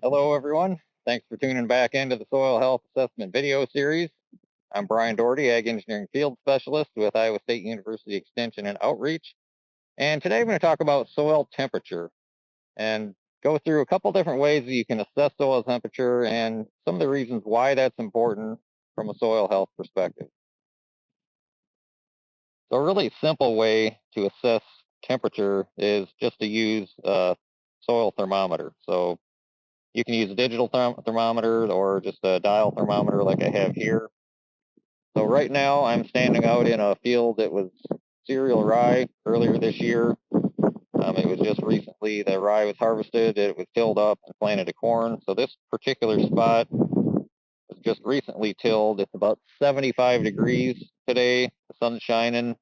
Hello, everyone. Thanks for tuning back into the Soil Health Assessment video series. I'm Brian Doherty, Ag Engineering Field Specialist with Iowa State University Extension and Outreach. And today I'm going to talk about soil temperature and go through a couple different ways that you can assess soil temperature and some of the reasons why that's important from a soil health perspective. So a really simple way to assess temperature is just to use a soil thermometer. So you can use a digital thermometer or just a dial thermometer like I have here. So right now I'm standing out in a field that was cereal rye earlier this year. It was just recently the rye was harvested. It was tilled up and planted to corn. So this particular spot was just recently tilled. It's about 75 degrees today. The sun's shining.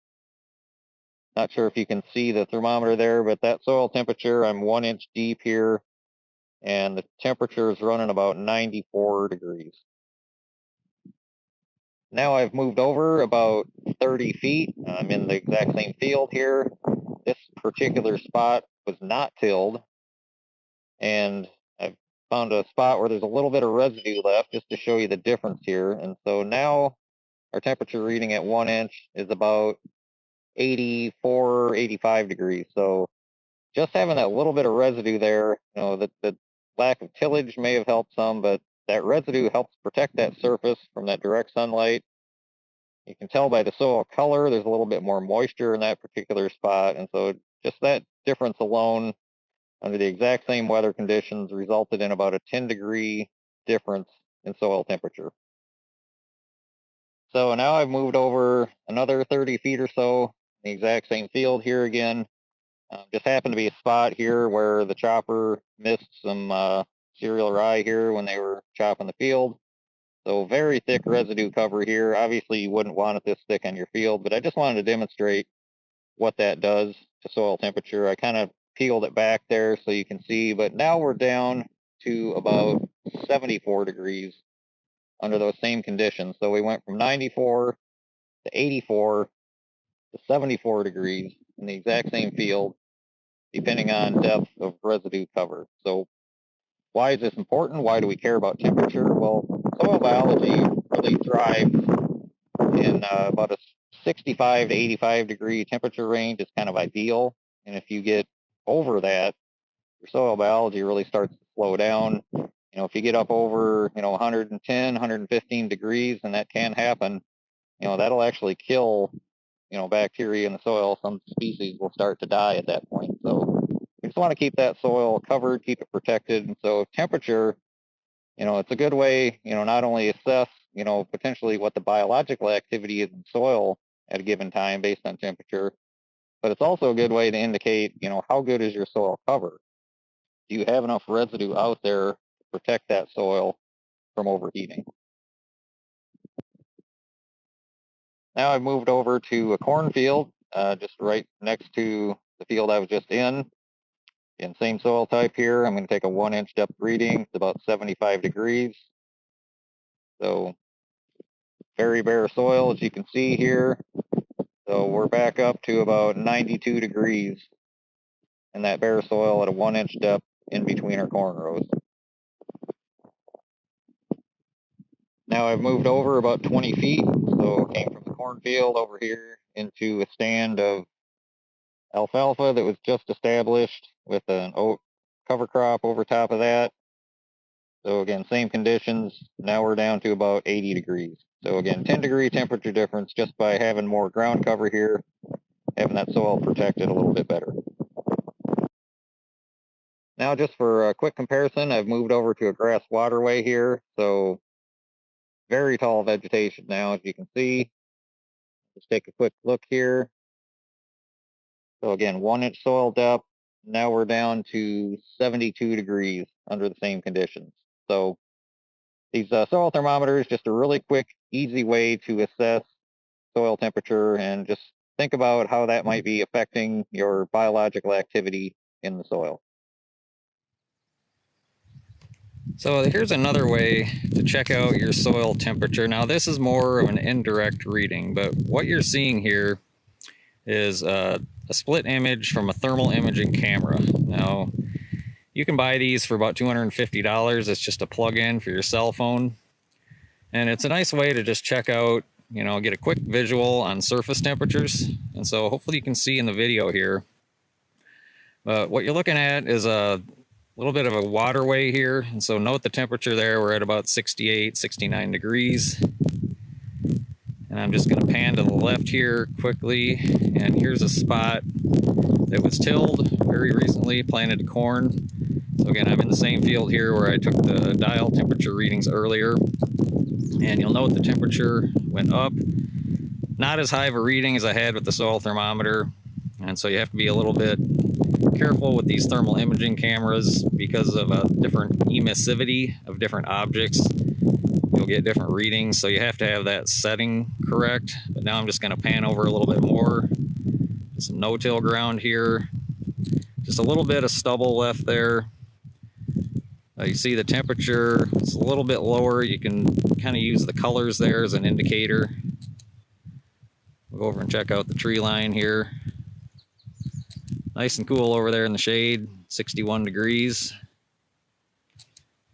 Not sure if you can see the thermometer there, but that soil temperature, I'm 1 inch deep here, and the temperature is running about 94 degrees. Now I've moved over about 30 feet. I'm in the exact same field here. This particular spot was not tilled, and I've found a spot where there's a little bit of residue left just to show you the difference here. And so now our temperature reading at 1 inch is about 84, 85 degrees. So just having that little bit of residue there, the lack of tillage may have helped some, but that residue helps protect that surface from that direct sunlight. You can tell by the soil color, there's a little bit more moisture in that particular spot. And so just that difference alone under the exact same weather conditions resulted in about a 10-degree difference in soil temperature. So now I've moved over another 30 feet or so, the exact same field here again. Just happened to be a spot here where the chopper missed some cereal rye here when they were chopping the field. So very thick residue cover here. Obviously, you wouldn't want it this thick on your field, but I just wanted to demonstrate what that does to soil temperature. I kind of peeled it back there so you can see, but now we're down to about 74 degrees under those same conditions. So we went from 94 to 84 to 74 degrees in the exact same field, depending on depth of residue cover. So why is this important? Why do we care about temperature? Well, soil biology really thrives in about a 65 to 85 degree temperature range is kind of ideal. And if you get over that, your soil biology really starts to slow down. If you get up over, 110, 115 degrees, and that can happen, that'll actually kill, bacteria in the soil. Some species will start to die at that point. So we just want to keep that soil covered, keep it protected. And so temperature, it's a good way, not only assess, potentially what the biological activity is in soil at a given time based on temperature, but it's also a good way to indicate, how good is your soil cover? Do you have enough residue out there to protect that soil from overheating? Now I've moved over to a cornfield, just right next to the field I was just in same soil type here. I'm going to take a 1 inch depth reading. It's about 75 degrees. So very bare soil, as you can see here. So we're back up to about 92 degrees in that bare soil at a 1 inch depth in between our corn rows. Now I've moved over about 20 feet, so came from the cornfield over here into a stand of alfalfa that was just established with an oat cover crop over top of that. So again, same conditions. Now we're down to about 80 degrees. So again, 10-degree temperature difference just by having more ground cover here, having that soil protected a little bit better. Now just for a quick comparison, I've moved over to a grass waterway here. So very tall vegetation now, as you can see. Let's take a quick look here. So again, 1 inch soil depth. Now we're down to 72 degrees under the same conditions. So these soil thermometers, just a really quick, easy way to assess soil temperature and just think about how that might be affecting your biological activity in the soil. So here's another way to check out your soil temperature. Now this is more of an indirect reading, but what you're seeing here is a split image from a thermal imaging camera. Now You can buy these for about $250. It's just a plug-in for your cell phone. And it's a nice way to just check out, get a quick visual on surface temperatures. And so hopefully you can see in the video here. But what you're looking at is a little bit of a waterway here. And so note the temperature there. We're at about 68, 69 degrees. And I'm just going to pan to the left here quickly. And here's a spot that was tilled very recently, planted corn. So again, I'm in the same field here where I took the dial temperature readings earlier. And you'll note the temperature went up. Not as high of a reading as I had with the soil thermometer. And so you have to be a little bit careful with these thermal imaging cameras because of a different emissivity of different objects. You'll get different readings, so you have to have that setting correct. But now I'm just going to pan over a little bit more. Some no-till ground here. Just a little bit of stubble left there. You see the temperature, it's a little bit lower. You can kind of use the colors there as an indicator. We'll go over and check out the tree line here. Nice and cool over there in the shade, 61 degrees.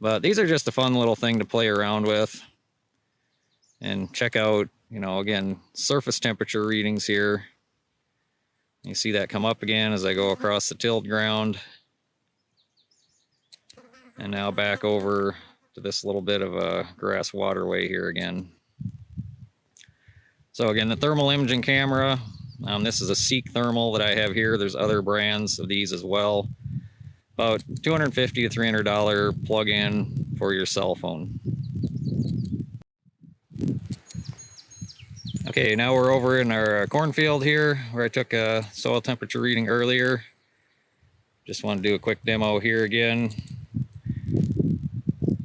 But these are just a fun little thing to play around with. And check out, again, surface temperature readings here. You see that come up again as I go across the tilled ground. And now back over to this little bit of a grass waterway here again. So again, the thermal imaging camera, this is a Seek thermal that I have here. There's other brands of these as well. About $250 to $300 plug-in for your cell phone. Okay, now we're over in our cornfield here where I took a soil temperature reading earlier. Just want to do a quick demo here again.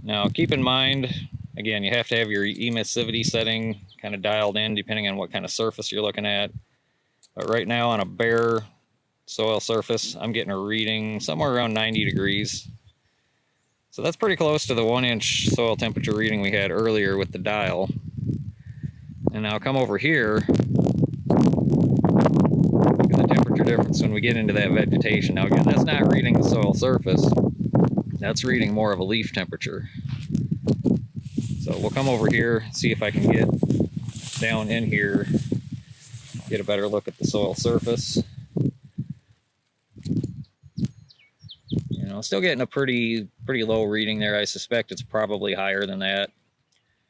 Now keep in mind, again, you have to have your emissivity setting kind of dialed in depending on what kind of surface you're looking at. But right now on a bare soil surface, I'm getting a reading somewhere around 90 degrees. So that's pretty close to the 1-inch soil temperature reading we had earlier with the dial. And now come over here. Look at the temperature difference when we get into that vegetation. Now again, that's not reading the soil surface. That's reading more of a leaf temperature. So we'll come over here, see if I can get down in here, get a better look at the soil surface. Still getting a pretty low reading there. I suspect it's probably higher than that.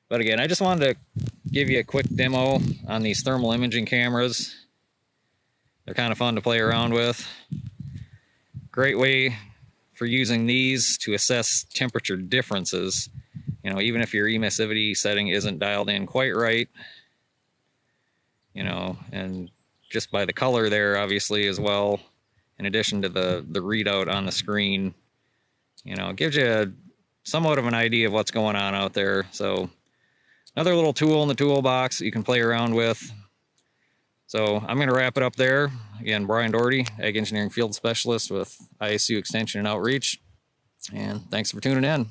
But again, I just wanted to give you a quick demo on these thermal imaging cameras. They're kind of fun to play around with. Great way for using these to assess temperature differences. Even if your emissivity setting isn't dialed in quite right. And just by the color there, obviously, as well, in addition to the readout on the screen, it gives you somewhat of an idea of what's going on out there. So another little tool in the toolbox that you can play around with. So I'm going to wrap it up there. Again, Brian Doherty, Ag Engineering Field Specialist with ISU Extension and Outreach. And thanks for tuning in.